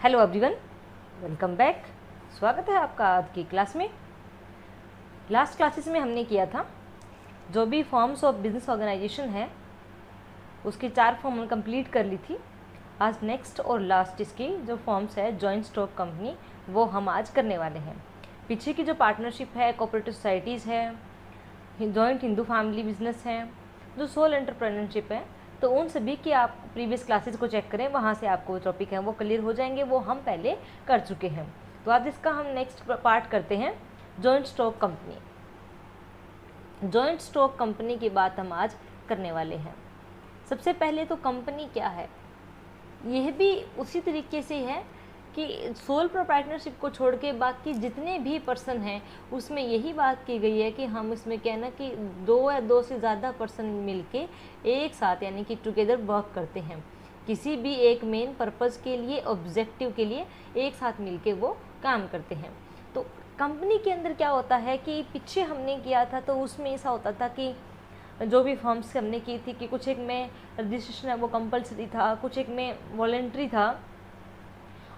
Hello everyone, welcome back. स्वागत है आपका आज की क्लास में। लास्ट क्लासेस में हमने किया था जो भी फॉर्म्स ऑफ बिजनेस ऑर्गेनाइजेशन है उसकी 4 फॉर्म हमने कंप्लीट कर ली थी। आज नेक्स्ट और लास्ट इसकी जो फॉर्म्स है जॉइंट स्टॉक कंपनी, वो हम आज करने वाले हैं। पीछे की जो पार्टनरशिप है, कोऑपरेटिव सोसाइटीज़ है, जॉइंट हिंदू फैमिली बिजनेस है, जो सोल एंटरप्रेन्योरशिप है, तो उन सभी की आप प्रीवियस क्लासेस को चेक करें, वहाँ से आपको टॉपिक है वो क्लियर हो जाएंगे। वो हम पहले कर चुके हैं। तो आज इसका हम नेक्स्ट पार्ट करते हैं, joint stock company. Joint stock company की बात हम आज करने वाले हैं। सबसे पहले तो कंपनी क्या है, यह भी उसी तरीके से है कि सोल प्रोप्राइटरशिप को छोड़ के बाकी जितने भी पर्सन हैं उसमें यही बात की गई है कि हम इसमें क्या है ना कि 2 या 2 से ज़्यादा पर्सन मिलके एक साथ यानी कि टुगेदर वर्क करते हैं, किसी भी एक मेन पर्पज़ के लिए, ऑब्जेक्टिव के लिए एक साथ मिलके वो काम करते हैं। तो कंपनी के अंदर क्या होता है कि पीछे हमने किया था तो उसमें ऐसा होता था कि जो भी फॉर्म्स हमने की थी कि कुछ एक में रजिस्ट्रेशन है वो कंपलसरी था, कुछ एक में वॉलेंट्री था,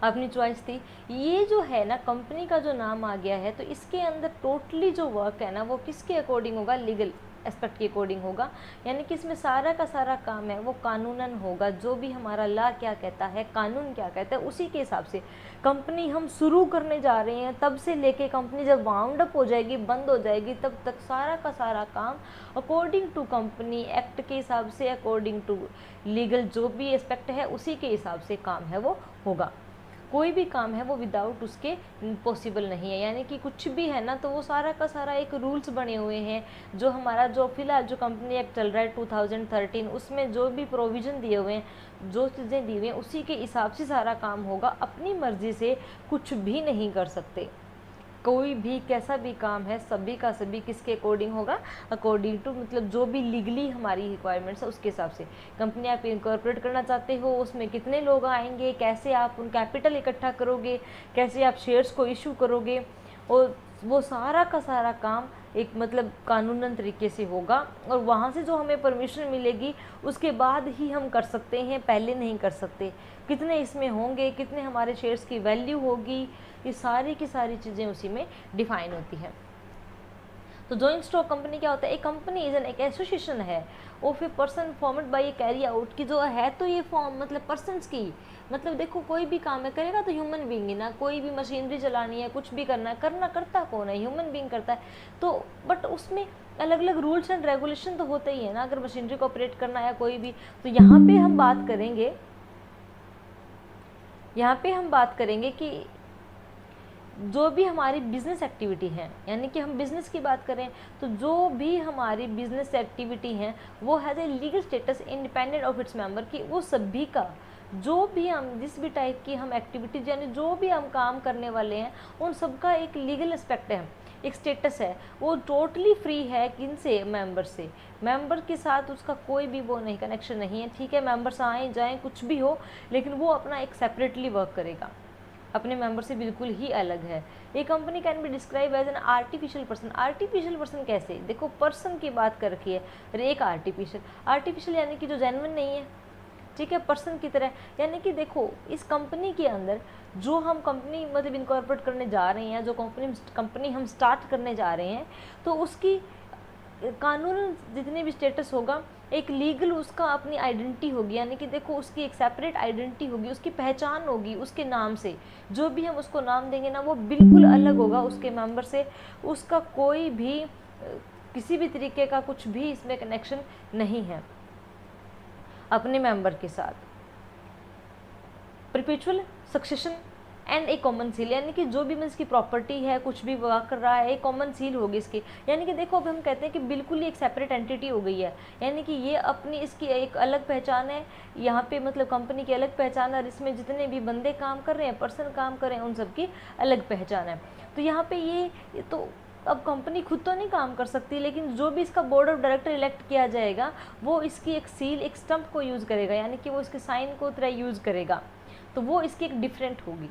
अपनी चॉइस थी। ये जो है ना कंपनी का जो नाम आ गया है तो इसके अंदर टोटली जो वर्क है ना वो किसके अकॉर्डिंग होगा, लीगल एस्पेक्ट के अकॉर्डिंग होगा। यानी कि इसमें सारा का सारा काम है वो कानूनन होगा। जो भी हमारा लॉ क्या कहता है, कानून क्या कहता है, उसी के हिसाब से कंपनी हम शुरू करने जा रहे हैं तब से लेके कंपनी जब वाउंड अप हो जाएगी, बंद हो जाएगी, तब तक सारा का सारा काम अकॉर्डिंग टू कंपनी एक्ट के हिसाब से, अकॉर्डिंग टू लीगल जो भी एस्पेक्ट है उसी के हिसाब से काम है वो होगा। कोई भी काम है वो विदाउट उसके पॉसिबल नहीं है। यानी कि कुछ भी है ना तो वो सारा का सारा एक रूल्स बने हुए हैं। जो हमारा जो फिलहाल जो कंपनी एक्ट चल रहा है 2013, उसमें जो भी प्रोविज़न दिए हुए हैं, जो चीज़ें दी हुई हैं, उसी के हिसाब से सारा काम होगा। अपनी मर्ज़ी से कुछ भी नहीं कर सकते। कोई भी कैसा भी काम है सभी का सभी किसके अकॉर्डिंग होगा, अकॉर्डिंग टू मतलब जो भी लीगली हमारी रिक्वायरमेंट्स है उसके हिसाब से। कंपनी आप इनकॉर्पोरेट करना चाहते हो, उसमें कितने लोग आएंगे, कैसे आप उन कैपिटल इकट्ठा करोगे, कैसे आप शेयर्स को इशू करोगे, और वो सारा का सारा काम एक मतलब कानूनन तरीके से होगा। और वहाँ से जो हमें परमिशन मिलेगी उसके बाद ही हम कर सकते हैं, पहले नहीं कर सकते। कितने इसमें होंगे, कितने हमारे शेयर्स की वैल्यू होगी, ये सारी की सारी चीज़ें उसी में डिफाइन होती हैं। तो जॉइंट स्टॉक कंपनी क्या होता है, एक कंपनी इज एन एक एसोसिएशन है of a person formed by A carry out की जो है, तो ये फॉर्म मतलब पर्सनस की, मतलब देखो कोई भी काम है करेगा तो ह्यूमन बीइंग ही ना। कोई भी मशीनरी चलानी है, कुछ भी करना है, करता कौन है, ह्यूमन बीइंग करता है। तो बट उसमें अलग अलग रूल्स एंड रेगुलेशन तो होते ही है ना, अगर मशीनरी को ऑपरेट करना है कोई भी। तो यहाँ पे हम बात करेंगे कि जो भी हमारी बिजनेस एक्टिविटी है, यानी कि हम बिजनेस की बात करें तो जो भी हमारी बिजनेस एक्टिविटी है वो has a legal status independent of its member, कि वो सभी का जो भी हम जिस भी टाइप की हम एक्टिविटीज यानी जो भी हम काम करने वाले हैं उन सब का एक लीगल एस्पेक्ट है, एक स्टेटस है, वो टोटली फ्री है। किन से, मेंबर से। मेंबर के साथ उसका कोई भी वो नहीं, कनेक्शन नहीं है। ठीक है, मेंबर्स आए जाएँ कुछ भी हो, लेकिन वो अपना एक सेपरेटली वर्क करेगा, अपने मेंबर से बिल्कुल ही अलग है। ये company can be describe as an artificial person. Artificial person कैसे, देखो पर्सन की बात कर रखी है, अरे एक आर्टिफिशियल यानी कि जो जेन्युइन नहीं है, ठीक है, पर्सन की तरह। यानी कि देखो इस कंपनी के अंदर जो हम कंपनी मतलब इनकॉर्पोरेट करने जा रहे हैं, जो कंपनी हम स्टार्ट करने जा रहे हैं, तो उसकी कानून जितने भी स्टेटस होगा, एक लीगल उसका अपनी आइडेंटिटी होगी। यानी कि देखो उसकी एक सेपरेट आइडेंटिटी होगी, उसकी पहचान होगी उसके नाम से। जो भी हम उसको नाम देंगे ना वो बिल्कुल अलग होगा उसके मेंबर से। उसका कोई भी किसी भी तरीके का कुछ भी इसमें कनेक्शन नहीं है अपने मेंबर के साथ। परपेचुअल सक्सेशन एंड एक कॉमन सील, यानी कि जो भी इसकी प्रॉपर्टी है, कुछ भी वर्क कर रहा है, एक कॉमन सील होगी इसकी। यानी कि देखो अब हम कहते हैं कि बिल्कुल ही एक सेपरेट एंटिटी हो गई है, यानी कि ये अपनी इसकी एक अलग पहचान है। यहाँ पे मतलब कंपनी की अलग पहचान है, और इसमें जितने भी बंदे काम कर रहे हैं, पर्सन काम कर रहे हैं, उन सब की अलग पहचान है। तो यहाँ पे ये तो अब कंपनी खुद तो नहीं काम कर सकती, लेकिन जो भी इसका बोर्ड ऑफ डायरेक्टर इलेक्ट किया जाएगा वो इसकी एक सील, एक स्टंप को यूज़ करेगा, यानी कि वो इसके साइन को तरह यूज़ करेगा, तो वो इसकी एक डिफरेंट होगी।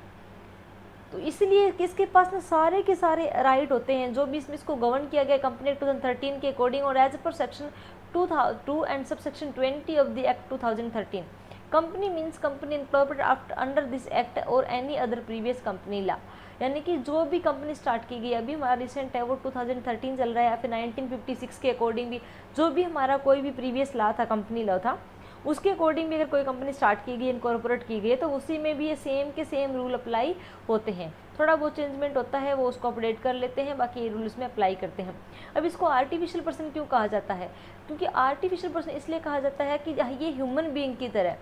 तो इसलिए किसके पास ना सारे के सारे राइट होते हैं जो भी इसमें इसको गवर्न किया गया कंपनी 2013 के अकॉर्डिंग, और as per section 2 and sub section 20 of the act 2013 company means company incorporated under this act और any other previous company law, यानी कि जो भी कंपनी स्टार्ट की गई, अभी हमारा रिसेंट है वो 2013 चल रहा है, या फिर 1956 के अकॉर्डिंग भी जो भी हमारा कोई भी प्रीवियस लॉ था, कंपनी लॉ था, उसके अकॉर्डिंग भी अगर कोई कंपनी स्टार्ट की गई, इनकॉर्पोरेट की गई, तो उसी में भी ये सेम के सेम रूल अप्लाई होते हैं। थोड़ा बहुत चेंजमेंट होता है, वो उसको अपडेट कर लेते हैं, बाकी ये रूल्स में अप्लाई करते हैं। अब इसको आर्टिफिशियल पर्सन क्यों कहा जाता है? क्योंकि आर्टिफिशियल पर्सन इसलिए कहा जाता है कि ये ह्यूमन बीइंग की तरह,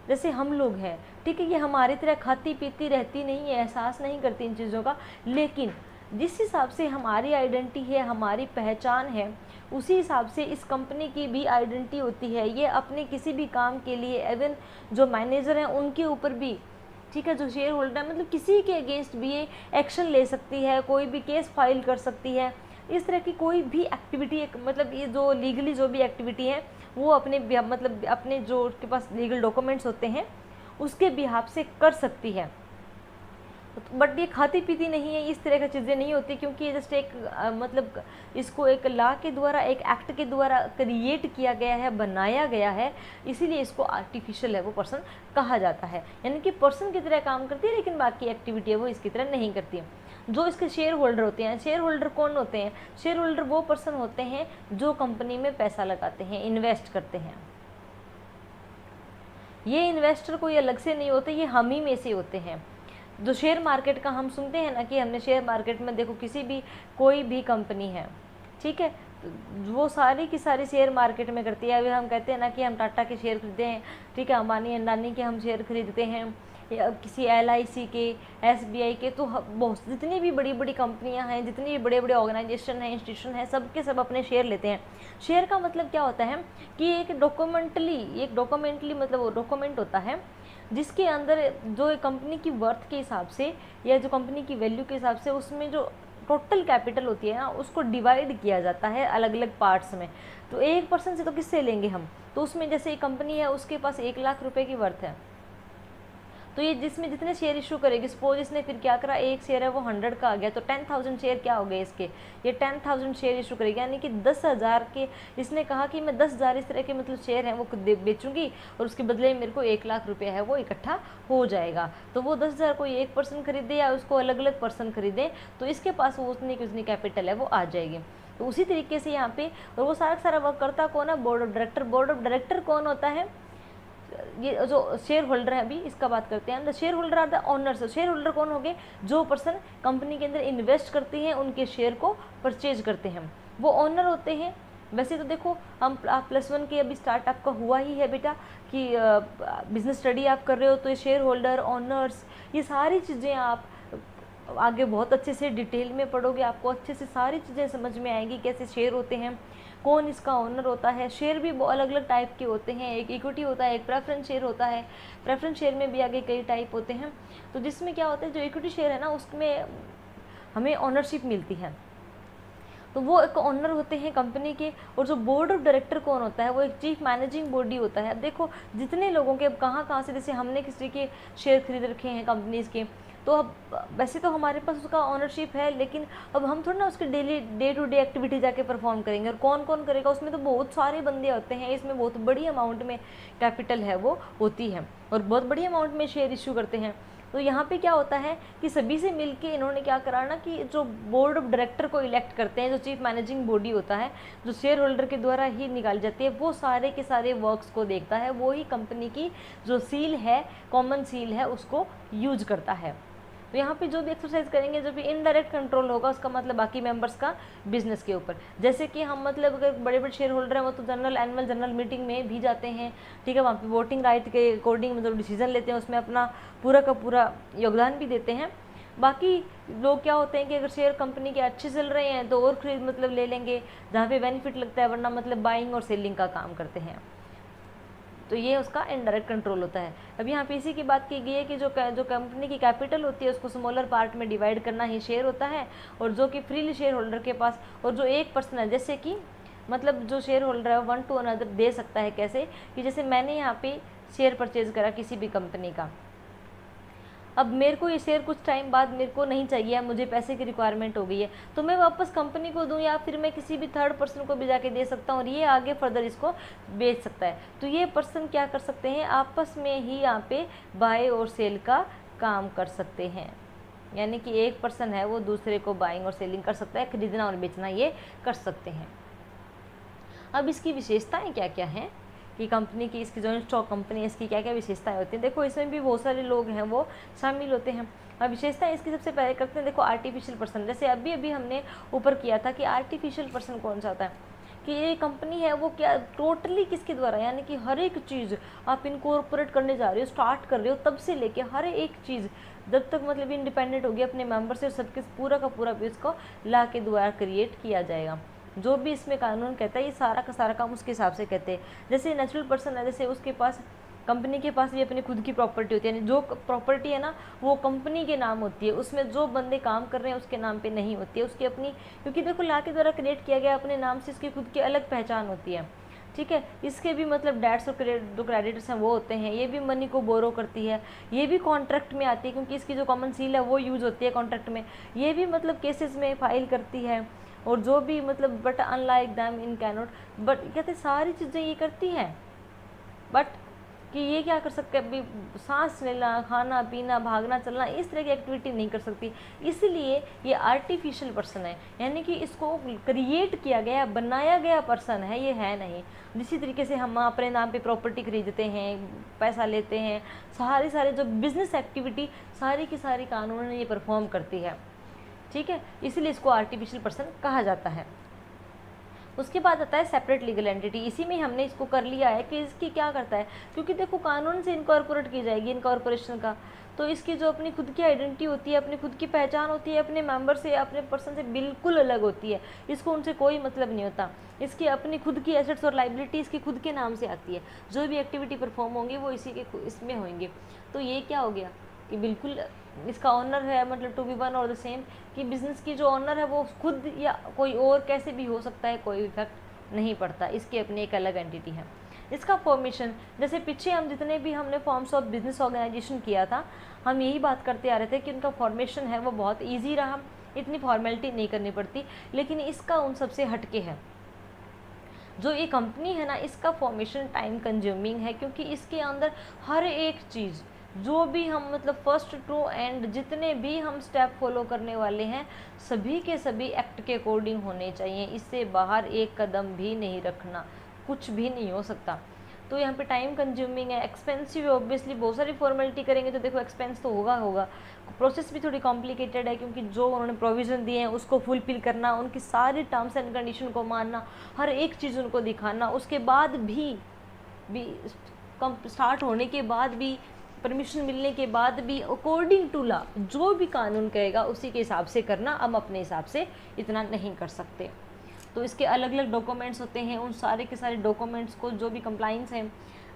जैसे हम लोग हैं, ठीक है, ये हमारी तरह खाती पीती रहती नहीं है, एहसास नहीं करती इन चीज़ों का, लेकिन जिस हिसाब से हमारी आइडेंटिटी है, हमारी पहचान है, उसी हिसाब से इस कंपनी की भी आइडेंटिटी होती है। ये अपने किसी भी काम के लिए, इवन जो मैनेजर हैं उनके ऊपर भी, ठीक है, जो शेयर होल्डर है, मतलब किसी के अगेंस्ट भी ये एक्शन ले सकती है, कोई भी केस फाइल कर सकती है। इस तरह की कोई भी एक्टिविटी, मतलब ये जो लीगली जो भी एक्टिविटी है वो अपने मतलब अपने जो उसके पास लीगल डॉक्यूमेंट्स होते हैं उसके बिहाफ से कर सकती है। बट ये खाती पीती नहीं है, इस तरह की चीज़ें नहीं होती, क्योंकि ये जस्ट एक मतलब इसको एक लॉ के द्वारा, एक एक्ट के द्वारा क्रिएट किया गया है, बनाया गया है, इसीलिए इसको आर्टिफिशियल है वो पर्सन कहा जाता है। यानी कि पर्सन की तरह काम करती है, लेकिन बाकी एक्टिविटी है वो इसकी तरह नहीं करती है। जो इसके शेयर होल्डर होते हैं, शेयर होल्डर कौन होते हैं? शेयर होल्डर वो पर्सन होते हैं जो कंपनी में पैसा लगाते हैं, इन्वेस्ट करते हैं। ये इन्वेस्टर कोई अलग से नहीं होते, ये हम ही में से होते हैं। जो शेयर मार्केट का हम सुनते हैं ना कि हमने शेयर मार्केट में देखो, किसी भी कोई भी कंपनी है, ठीक है, वो सारी की सारी शेयर मार्केट में करती है। अभी हम कहते हैं ना कि हम टाटा के शेयर खरीदते हैं, ठीक है, अंबानी अंडानी के हम शेयर खरीदते हैं, या किसी LIC के, SBI के, तो बहुत जितनी भी बड़ी बड़ी कंपनियां हैं, जितनी भी बड़े बड़े ऑर्गेनाइजेशन हैं, इंस्टीट्यूशन हैं, सब के सब अपने शेयर लेते हैं। शेयर का मतलब क्या होता है कि एक डॉक्यूमेंटली मतलब वो डॉक्यूमेंट होता है जिसके अंदर जो कंपनी की वर्थ के हिसाब से या जो कंपनी की वैल्यू के हिसाब से उसमें जो टोटल कैपिटल होती है ना, उसको डिवाइड किया जाता है अलग अलग पार्ट्स में। तो एक पर्सन से तो किससे लेंगे हम? तो उसमें जैसे एक कंपनी है, उसके पास 1 लाख रुपए की वर्थ है, तो ये जिसमें जितने शेयर इशू करेगी, सपोज इसने फिर क्या करा, एक शेयर है वो 100 का आ गया, तो 10,000 शेयर क्या हो गए इसके, ये 10,000 शेयर इशू करेगी, यानी कि 10,000 के, इसने कहा कि मैं 10,000 इस तरह के मतलब शेयर हैं वो बेचूंगी और उसके बदले में मेरे को 1 लाख रुपया है वो इकट्ठा हो जाएगा। तो वो 10,000 कोई एक पर्सन खरीदे या उसको अलग अलग पर्सन खरीदे, तो इसके पास वो उतनी की उतनी कैपिटल है वो आ जाएगी। तो उसी तरीके से यहाँ पे, और वो सारा वर्क करता कौन है? Board of director. Board of director कौन होता है? ये जो शेयर होल्डर है, अभी इसका बात करते हैं। The shareholder are the owners. Shareholder कौन हो गए? जो पर्सन कंपनी के अंदर इन्वेस्ट करते हैं, उनके शेयर को परचेज करते हैं, वो ओनर होते हैं। वैसे तो देखो, हम आप +1 के अभी स्टार्ट आपका हुआ ही है बेटा कि बिजनेस स्टडी आप कर रहे हो, तो ये शेयर होल्डर, ओनर्स, ये सारी चीज़ें आप आगे बहुत अच्छे से डिटेल में पढ़ोगे, आपको अच्छे से सारी चीज़ें समझ में आएंगी, कैसे शेयर होते हैं, कौन इसका ओनर होता है। शेयर भी अलग अलग टाइप के होते हैं, एक इक्विटी होता है, एक प्रेफरेंस शेयर होता है। प्रेफरेंस शेयर में भी आगे कई टाइप होते हैं। तो जिसमें क्या होता है, जो इक्विटी शेयर है ना, उसमें हमें ओनरशिप मिलती है, तो वो एक ओनर होते हैं कंपनी के। और जो बोर्ड ऑफ डायरेक्टर कौन होता है? वो एक चीफ मैनेजिंग बॉडी होता है। अब देखो, जितने लोगों के, अब कहाँ से, जैसे हमने किसी के शेयर खरीद रखे हैं कंपनीज़ के, तो अब वैसे तो हमारे पास उसका ओनरशिप है, लेकिन अब हम थोड़ा ना उसके daily day to day activity जाके परफॉर्म करेंगे। और कौन कौन करेगा? उसमें तो बहुत सारे बंदे होते हैं, इसमें बहुत बड़ी अमाउंट में कैपिटल है वो होती है, और बहुत बड़ी अमाउंट में शेयर इशू करते हैं। तो यहाँ पे क्या होता है कि सभी से मिलके इन्होंने क्या करा ना कि जो बोर्ड ऑफ डायरेक्टर को इलेक्ट करते हैं, जो चीफ मैनेजिंग बॉडी होता है, जो शेयर होल्डर के द्वारा ही निकाली जाती है, वो सारे के सारे वर्क्स को देखता है, वो ही कंपनी की जो सील है, कॉमन सील है, उसको यूज करता है। तो यहाँ पे जो भी एक्सरसाइज करेंगे, जो भी इनडायरेक्ट कंट्रोल होगा, उसका मतलब बाकी मेंबर्स का बिजनेस के ऊपर। जैसे कि हम मतलब अगर बड़े बड़े शेयर होल्डर हैं, वो तो एनुअल जनरल मीटिंग में भी जाते हैं, ठीक है, वहाँ पे वोटिंग राइट के अकॉर्डिंग मतलब डिसीजन लेते हैं, उसमें अपना पूरा का पूरा योगदान भी देते हैं। बाकी लोग क्या होते हैं कि अगर शेयर कंपनी के अच्छे चल रहे हैं तो और खरीद मतलब ले लेंगे जहाँ पे बेनिफिट लगता है, वरना मतलब बाइंग और सेलिंग का काम करते हैं। तो ये उसका इनडायरेक्ट कंट्रोल होता है। अब यहाँ पे इसी की बात की गई है कि जो कंपनी की कैपिटल होती है उसको स्मॉलर पार्ट में डिवाइड करना ही शेयर होता है, और जो कि फ्रीली शेयर होल्डर के पास, और जो एक पर्सन है, जैसे कि मतलब जो शेयर होल्डर है वन टू अनदर दे सकता है। कैसे कि जैसे मैंने यहाँ पे शेयर परचेज करा किसी भी कंपनी का, अब मेरे को ये शेयर कुछ टाइम बाद मेरे को नहीं चाहिए, मुझे पैसे की रिक्वायरमेंट हो गई है, तो मैं वापस कंपनी को दूं या फिर मैं किसी भी थर्ड पर्सन को भी जाके दे सकता हूँ और ये आगे फर्दर इसको बेच सकता है। तो ये पर्सन क्या कर सकते हैं, आपस में ही यहाँ पे बाय और सेल का काम कर सकते हैं। यानी कि एक पर्सन है वो दूसरे को बाइंग और सेलिंग कर सकता है, खरीदना और बेचना ये कर सकते हैं। अब इसकी विशेषताएं क्या क्या हैं कि कंपनी की, इसकी जो स्टॉक कंपनी है इसकी क्या क्या विशेषताएं होती हैं। देखो इसमें भी बहुत सारे लोग हैं वो शामिल होते हैं। अब विशेषताएं इसकी सबसे पहले करते हैं, देखो आर्टिफिशियल पर्सन। जैसे अभी अभी हमने ऊपर किया था कि आर्टिफिशियल पर्सन कौन सा होता है, कि ये कंपनी है वो क्या टोटली किसके द्वारा, यानी कि हर एक चीज़ आप इनकॉर्पोरेट करने जा रहे हो, स्टार्ट कर रहे हो, तब से लेके हर एक चीज़ जब तक मतलब इंडिपेंडेंट होगी अपने मेंबर से, सबके पूरा का पूरा भी इसको ला के द्वारा क्रिएट किया जाएगा। जो भी इसमें कानून कहता है ये सारा का सारा काम उसके हिसाब से कहते हैं। जैसे नेचुरल पर्सन है, जैसे उसके पास, कंपनी के पास भी अपनी खुद की प्रॉपर्टी होती है, यानी जो प्रॉपर्टी है ना वो कंपनी के नाम होती है, उसमें जो बंदे काम कर रहे हैं उसके नाम पे नहीं होती है, उसकी अपनी, क्योंकि देखो ला के द्वारा क्रिएट किया गया अपने नाम से, इसकी खुद की अलग पहचान होती है। ठीक है, इसके भी मतलब डेट्स और जो क्रेडिटर्स हैं वो होते हैं, ये भी मनी को बोरो करती है, ये भी कॉन्ट्रैक्ट में आती है क्योंकि इसकी जो कॉमन सील है वो यूज़ होती है कॉन्ट्रैक्ट में, ये भी मतलब केसेस में फाइल करती है। और जो भी मतलब but unlike them in cannot, but कहते सारी चीज़ें ये करती हैं, बट कि ये क्या कर सकते हैं, अभी सांस लेना, खाना पीना, भागना चलना, इस तरह की एक्टिविटी नहीं कर सकती, इसलिए ये आर्टिफिशियल पर्सन है, यानी कि इसको क्रिएट किया गया, बनाया गया पर्सन है, ये है नहीं। जिसी तरीके से हम अपने नाम पे प्रॉपर्टी खरीदते हैं, पैसा लेते हैं, सारे जो बिजनेस एक्टिविटी सारी की सारी कानून ने ये परफॉर्म करती है। ठीक है, इसलिए इसको आर्टिफिशियल पर्सन कहा जाता है। उसके बाद आता है सेपरेट लीगल एंटिटी। इसी में हमने इसको कर लिया है कि इसकी क्या करता है, क्योंकि देखो कानून से इनकॉर्पोरेट की जाएगी इनकॉर्पोरेशन का, तो इसकी जो अपनी खुद की आइडेंटिटी होती है, अपनी खुद की पहचान होती है, अपने मेंबर से, अपने पर्सन से बिल्कुल अलग होती है, इसको उनसे कोई मतलब नहीं होता। इसकी अपनी खुद की एसेट्स और लाइबिलिटी इसकी खुद के नाम से आती है, जो भी एक्टिविटी परफॉर्म होंगी वो इसी के इसमें होंगे। तो ये क्या हो गया कि बिल्कुल इसका ऑनर है, मतलब टू बी वन और द सेम, कि बिज़नेस की जो ऑनर है वो खुद या कोई और कैसे भी हो सकता है, कोई इफेक्ट नहीं पड़ता, इसकी अपनी एक अलग एंटिटी है। इसका फॉर्मेशन, जैसे पीछे हम जितने भी हमने फॉर्म्स ऑफ बिजनेस ऑर्गेनाइजेशन किया था, हम यही बात करते आ रहे थे कि उनका फॉर्मेशन है वो बहुत ईजी रहा, इतनी फॉर्मेलिटी नहीं करनी पड़ती, लेकिन इसका उन सबसे हटके है। जो ये कंपनी है ना, इसका फॉर्मेशन टाइम कंज्यूमिंग है, क्योंकि इसके अंदर हर एक चीज़, जो भी हम मतलब फर्स्ट टू एंड जितने भी हम स्टेप फॉलो करने वाले हैं, सभी के सभी एक्ट के अकॉर्डिंग होने चाहिए, इससे बाहर एक कदम भी नहीं रखना, कुछ भी नहीं हो सकता। तो यहाँ पे टाइम कंज्यूमिंग है, एक्सपेंसिव है, ऑब्वियसली बहुत सारी फॉर्मेलिटी करेंगे तो देखो एक्सपेंस तो होगा। प्रोसेस भी थोड़ी कॉम्प्लिकेटेड है, क्योंकि जो उन्होंने प्रोविज़न दिए हैं उसको फुलफिल करना, उनकी सारी टर्म्स एंड कंडीशन को मानना, हर एक चीज़ उनको दिखाना, उसके बाद भी स्टार्ट होने के बाद भी, परमिशन मिलने के बाद भी, अकॉर्डिंग टू लॉ जो भी कानून कहेगा उसी के हिसाब से करना, हम अपने हिसाब से इतना नहीं कर सकते। तो इसके अलग अलग डॉक्यूमेंट्स होते हैं, उन सारे के सारे डॉक्यूमेंट्स को, जो भी कंप्लाइंस है,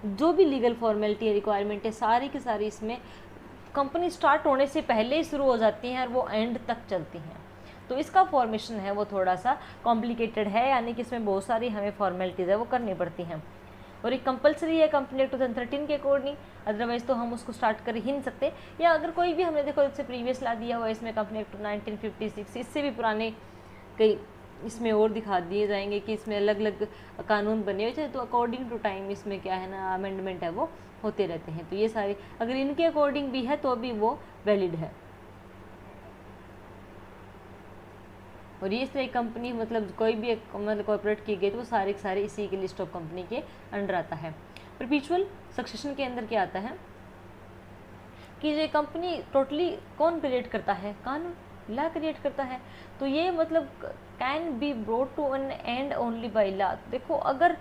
जो भी लीगल फॉर्मेलिटी है, रिक्वायरमेंट है, सारी की सारी इसमें कंपनी स्टार्ट होने से पहले ही शुरू हो जाती हैं और वो एंड तक चलती हैं। तो इसका फॉर्मेशन है वो थोड़ा सा कॉम्प्लिकेटेड है, यानी कि इसमें बहुत सारी हमें फॉर्मेलिटीज़ है वो करनी पड़ती हैं, और एक कंपलसरी है कंपनी एक्ट 2013 के अकॉर्डिंग, अदरवाइज़ तो हम उसको स्टार्ट कर ही नहीं सकते। या अगर कोई भी हमने देखो इससे प्रीवियस ला दिया हुआ इसमें कंपनी एक्ट 1956, इससे भी पुराने कई इसमें और दिखा दिए जाएंगे कि इसमें अलग अलग कानून बने हुए थे, तो अकॉर्डिंग टू टाइम इसमें क्या है ना, अमेंडमेंट है वो होते रहते हैं। तो ये सारे अगर इनके अकॉर्डिंग भी है तो भी वो वैलिड है। और ये इस तरह कंपनी मतलब कोई भी मतलब कॉर्पोरेट की गई तो वो सारे के सारे इसी के लिस्ट ऑफ कंपनी के अंडर आता है। परपीचुअल सक्सेशन के अंदर क्या आता है कि ये कंपनी टोटली कौन क्रिएट करता है, कानून, लॉ क्रिएट करता है। तो ये मतलब can be brought to an end only by law. देखो अगर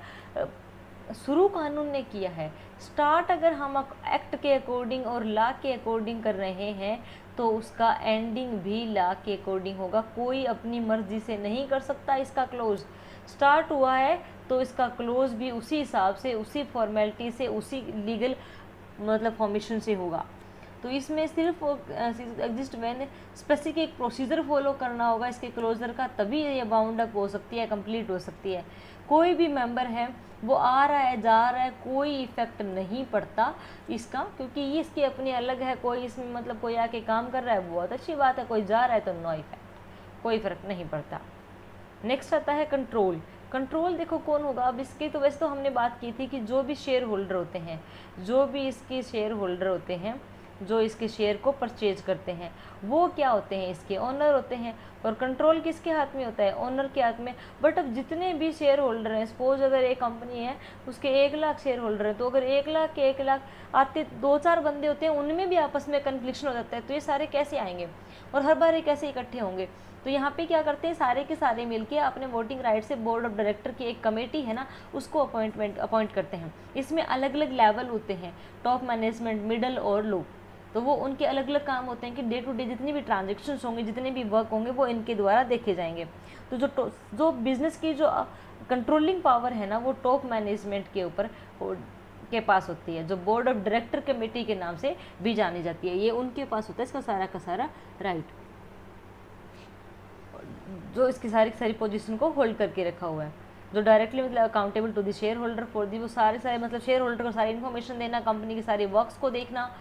शुरू कानून ने किया है, स्टार्ट अगर हम एक्ट के अकॉर्डिंग और लॉ के अकॉर्डिंग कर रहे हैं तो उसका एंडिंग भी लॉ के अकॉर्डिंग होगा। कोई अपनी मर्जी से नहीं कर सकता। इसका क्लोज स्टार्ट हुआ है तो इसका क्लोज भी उसी हिसाब से, उसी फॉर्मेलिटी से, उसी लीगल मतलब फॉर्मेशन से होगा। तो इसमें सिर्फ exist when specific procedure follow करना होगा इसके क्लोजर का, तभी ये बाउंड अप हो सकती है, कंप्लीट हो सकती है। कोई भी मेंबर है वो आ रहा है जा रहा है, कोई इफेक्ट नहीं पड़ता इसका, क्योंकि ये इसकी अपनी अलग है। कोई इसमें मतलब कोई आके काम कर रहा है बहुत अच्छी बात है, कोई जा रहा है तो नो इफेक्ट, कोई फर्क नहीं पड़ता। नेक्स्ट आता है कंट्रोल। कंट्रोल देखो कौन होगा अब इसके, तो वैसे तो हमने बात की थी कि जो भी शेयर होल्डर होते हैं, जो भी इसके शेयर होल्डर होते हैं, जो इसके शेयर को परचेज करते हैं, वो क्या होते हैं, इसके ओनर होते हैं। और कंट्रोल किसके हाथ में होता है, ओनर के हाथ में। बट अब जितने भी शेयर होल्डर हैं, सपोज अगर एक कंपनी है उसके 1 लाख शेयर होल्डर हैं, तो अगर 1 लाख के 1 लाख आते 2-4 बंदे होते हैं, उनमें भी आपस में कन्फ्लिक्शन हो जाता है, तो ये सारे कैसे आएंगे और हर बार ये कैसे इकट्ठे होंगे। तो यहाँ पे क्या करते हैं, सारे के सारे मिलके अपने वोटिंग राइट से बोर्ड ऑफ डायरेक्टर की एक कमेटी है ना, उसको अपॉइंट करते हैं। इसमें अलग अलग लेवल होते हैं, टॉप मैनेजमेंट, मिडल और लो। तो वो उनके अलग अलग काम होते हैं कि डे टू डे जितनी भी ट्रांजेक्शन्स होंगे, जितने भी वर्क होंगे, वो इनके द्वारा देखे जाएंगे। तो जो बिजनेस की जो कंट्रोलिंग पावर है ना, वो टॉप मैनेजमेंट के ऊपर के पास होती है, जो बोर्ड ऑफ डायरेक्टर कमेटी के नाम से भी जानी जाती है। ये उनके पास होता है इसका सारा का सारा राइट, जो इसकी सारी पोजीशन को होल्ड करके रखा हुआ है। जो डायरेक्टली मतलब accountable to the shareholder for the, वो सारे मतलब शेयर होल्डर को सारी इन्फॉर्मेशन देना, कंपनी की सारी वर्क्स को देखना,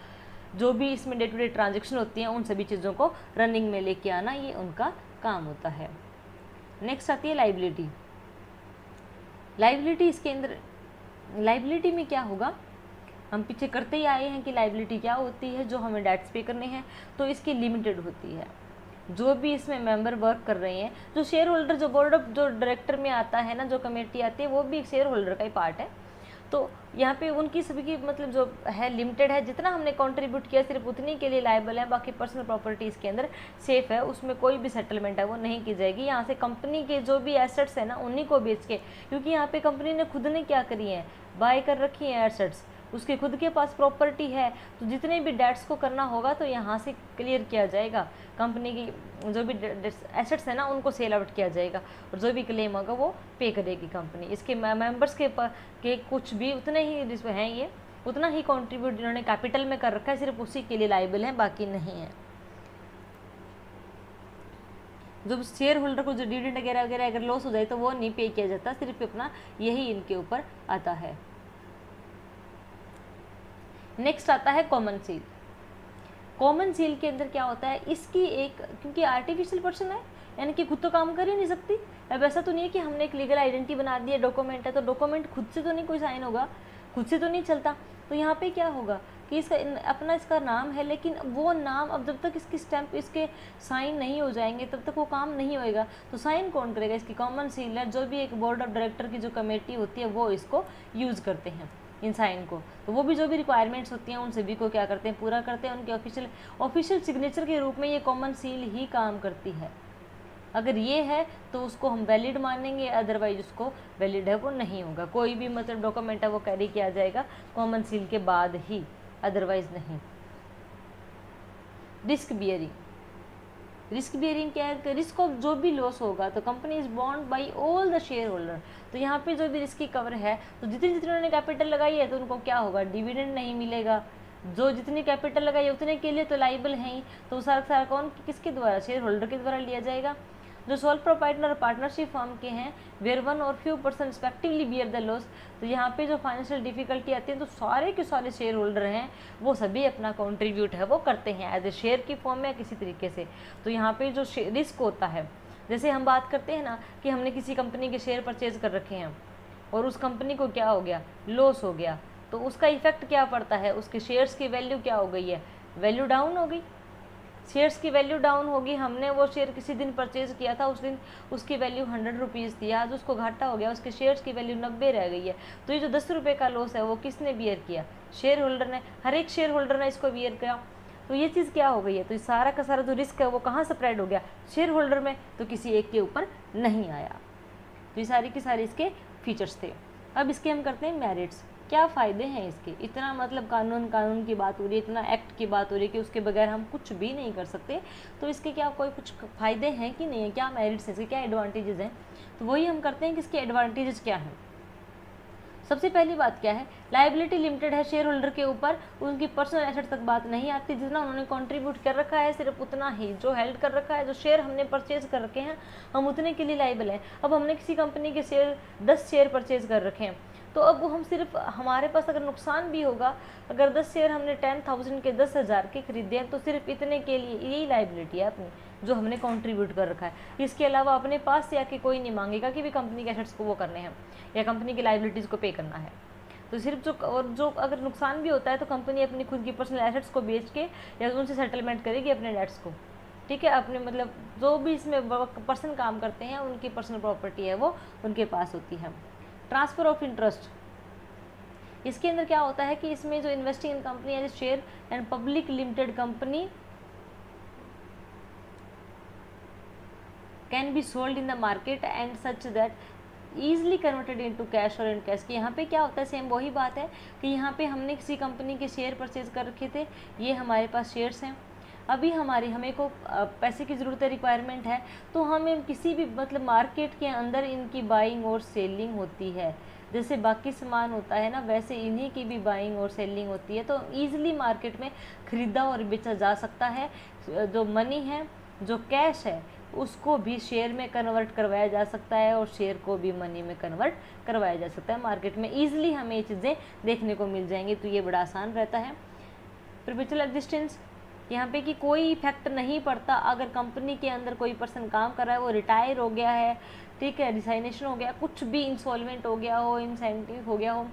जो भी इसमें डे टू डे ट्रांजेक्शन होती हैं उन सभी चीज़ों को रनिंग में लेके आना, ये उनका काम होता है। नेक्स्ट आती है लाइबिलिटी। लाइबिलिटी इसके अंदर, लाइबिलिटी में क्या होगा, हम पीछे करते ही आए हैं कि लाइबिलिटी क्या होती है, जो हमें डेट्स पे करने हैं, तो इसकी लिमिटेड होती है। जो भी इसमें मेंबर वर्क कर रहे हैं, जो शेयर होल्डर, जो बोर्ड ऑफ जो डायरेक्टर में आता है ना, जो कमेटी आती है, वो भी एक शेयर होल्डर का ही पार्ट है। तो यहाँ पे उनकी सभी की मतलब जो है लिमिटेड है, जितना हमने कंट्रीब्यूट किया सिर्फ उतनी के लिए लायबल है, बाकी पर्सनल प्रॉपर्टीज़ के अंदर सेफ है, उसमें कोई भी सेटलमेंट है वो नहीं की जाएगी। यहाँ से कंपनी के जो भी एसेट्स है ना, उन्हीं को बेच के, क्योंकि यहाँ पे कंपनी ने खुद ने क्या करी है, बाय कर रखी है एसेट्स, उसके खुद के पास प्रॉपर्टी है, तो जितने भी डेट्स को करना होगा तो यहाँ से क्लियर किया जाएगा। कंपनी की जो भी एसेट्स है ना, उनको सेल आउट किया जाएगा, और जो भी क्लेम होगा वो पे करेगी कंपनी। इसके मेंबर्स के कुछ भी उतने ही हैं, ये उतना ही कंट्रीब्यूट जिन्होंने कैपिटल में कर रखा है, सिर्फ उसी के लिए लायबल है, बाकी नहीं है। जो शेयर होल्डर को जो डिविडेंड वगैरह वगैरह अगर लॉस हो जाए तो वो नहीं पे किया जाता, सिर्फ अपना यही इनके ऊपर आता है। नेक्स्ट आता है कॉमन सील। कॉमन सील के अंदर क्या होता है, इसकी एक, क्योंकि आर्टिफिशियल पर्सन है, यानी कि खुद तो काम कर ही नहीं सकती। अब ऐसा तो नहीं है कि हमने एक लीगल आइडेंटिटी बना दी है, डॉक्यूमेंट है, तो डॉक्यूमेंट खुद से तो नहीं कोई साइन होगा, खुद से तो नहीं चलता। तो यहाँ पे क्या होगा कि इसका अपना इसका नाम है, लेकिन वो नाम अब जब तक इसकी स्टैंप, इसके साइन नहीं हो जाएंगे तब तक वो काम नहीं होएगा। तो साइन कौन करेगा, इसकी कॉमन सील है, जो भी एक बोर्ड ऑफ डायरेक्टर की जो कमेटी होती है वो इसको यूज़ करते हैं इन साइन को। तो वो भी जो भी रिक्वायरमेंट्स होती हैं उन सभी को क्या करते हैं, पूरा करते हैं। उनके ऑफिशियल सिग्नेचर के रूप में ये कॉमन सील ही काम करती है। अगर ये है तो उसको हम वैलिड मानेंगे, अदरवाइज उसको वैलिड है वो नहीं होगा। कोई भी मतलब डॉक्यूमेंट है वो कैरी किया जाएगा कॉमन सील के बाद ही, अदरवाइज नहीं। रिस्क बियरिंग, रिस्क बियरिंग क्या है, रिस्क ऑफ जो भी लॉस होगा तो company is bond by all the share holder. तो यहाँ पे जो भी रिस्क की कवर है, तो जितनी जितनी उन्होंने कैपिटल लगाई है तो उनको क्या होगा, डिविडेंड नहीं मिलेगा। जो जितनी कैपिटल लगाई है उतने के लिए तो लाइबल है ही, तो सारा कौन किसके द्वारा, शेयर होल्डर के द्वारा लिया जाएगा। जो सोल प्रोप्राइटर और पार्टनरशिप फर्म के हैं, वेयर वन और few person respectively bear the loss, तो यहाँ पे जो फाइनेंशियल डिफिकल्टी आती है तो सारे के सारे शेयर होल्डर हैं वो सभी अपना कंट्रीब्यूट है वो करते हैं एज ए शेयर की फॉर्म में किसी तरीके से। तो यहाँ पे जो रिस्क होता है, जैसे हम बात करते हैं ना कि हमने किसी कंपनी के शेयर परचेज कर रखे हैं और उस कंपनी को क्या हो गया, लॉस हो गया, तो उसका इफेक्ट क्या पड़ता है, उसके शेयर्स की वैल्यू क्या हो गई है, वैल्यू डाउन हो गई। शेयर्स की वैल्यू डाउन होगी, हमने वो शेयर किसी दिन परचेज किया था, उस दिन उसकी वैल्यू 100 रुपीज़ थी, आज उसको घाटा हो गया, उसके शेयर्स की वैल्यू 90 रह गई है। तो ये जो 10 रुपये का लॉस है वो किसने बियर किया, शेयर होल्डर ने, हर एक शेयर होल्डर ने इसको बियर किया। तो ये चीज़ क्या हो गई है, तो सारा का सारा जो रिस्क है वो कहाँ स्प्रेड हो गया, शेयर होल्डर में, तो किसी एक के ऊपर नहीं आया। तो ये सारी की सारी इसके फीचर्स थे। अब इसके हम करते हैं मेरिट्स, क्या फ़ायदे हैं इसके। इतना मतलब कानून की बात हो रही है, इतना एक्ट की बात हो रही है कि उसके बगैर हम कुछ भी नहीं कर सकते। तो इसके क्या कोई कुछ फ़ायदे हैं कि नहीं है, क्या मेरिट्स हैं इसके, क्या एडवांटेजेस हैं। तो वही हम करते हैं कि इसके एडवांटेजेस क्या हैं। सबसे पहली बात क्या है, लायबिलिटी लिमिटेड है शेयर होल्डर के ऊपर, उनकी पर्सनल एसेट तक बात नहीं आती। जितना उन्होंने कंट्रीब्यूट कर रखा है सिर्फ उतना ही, जो हेल्ड कर रखा है, जो शेयर हमने परचेज कर रखे हैं, हम उतने के लिए लायबल हैं। अब हमने किसी कंपनी के शेयर 10 शेयर परचेज कर रखे हैं, तो अब वो हम सिर्फ, हमारे पास अगर नुकसान भी होगा, अगर 10 शेयर हमने 10,000 के 10,000 के खरीदे हैं, तो सिर्फ इतने के लिए यही लायबिलिटी है अपनी, जो हमने कंट्रीब्यूट कर रखा है। इसके अलावा अपने पास से आके कोई नहीं मांगेगा कि भी कंपनी के एसेट्स को वो करने हैं या कंपनी की लायबिलिटीज़ को पे करना है। तो सिर्फ जो अगर नुकसान भी होता है तो कंपनी अपनी खुद की पर्सनल एसेट्स को बेच के या उनसे सेटलमेंट करेगी अपने डेट्स को, ठीक है। अपने मतलब जो भी इसमें पर्सन काम करते हैं उनकी पर्सनल प्रॉपर्टी है वो उनके पास होती है। ट्रांसफ़र ऑफ इंटरेस्ट, इसके अंदर क्या होता है कि इसमें जो investing in company as share and public limited company can be sold in the market and such that easily converted into cash और इन कैश। कि यहाँ पे क्या होता है, सेम वही बात है कि यहाँ पे हमने किसी कंपनी के शेयर परचेज कर रखे थे, ये हमारे पास शेयर्स हैं, अभी हमें को पैसे की ज़रूरत है, रिक्वायरमेंट है, तो हमें किसी भी मतलब मार्केट के अंदर इनकी बाइंग और सेलिंग होती है। जैसे बाकी सामान होता है ना, वैसे इन्हीं की भी बाइंग और सेलिंग होती है। तो ईजिली मार्केट में ख़रीदा और बेचा जा सकता है। जो मनी है, जो कैश है, उसको भी शेयर में कन्वर्ट करवाया जा सकता है और शेयर को भी मनी में कन्वर्ट करवाया जा सकता है। मार्केट में ईजिली हमें ये चीज़ें देखने को मिल जाएंगी, तो ये बड़ा आसान रहता है। परपेचुअल एग्जिस्टेंस, यहाँ पे कि कोई इफेक्ट नहीं पड़ता अगर कंपनी के अंदर कोई पर्सन काम कर रहा है, वो रिटायर हो गया है, ठीक है, रिसाइनेशन हो गया, कुछ भी इंसॉल्वेंट हो गया हो, इंसेंटिव हो गया हो,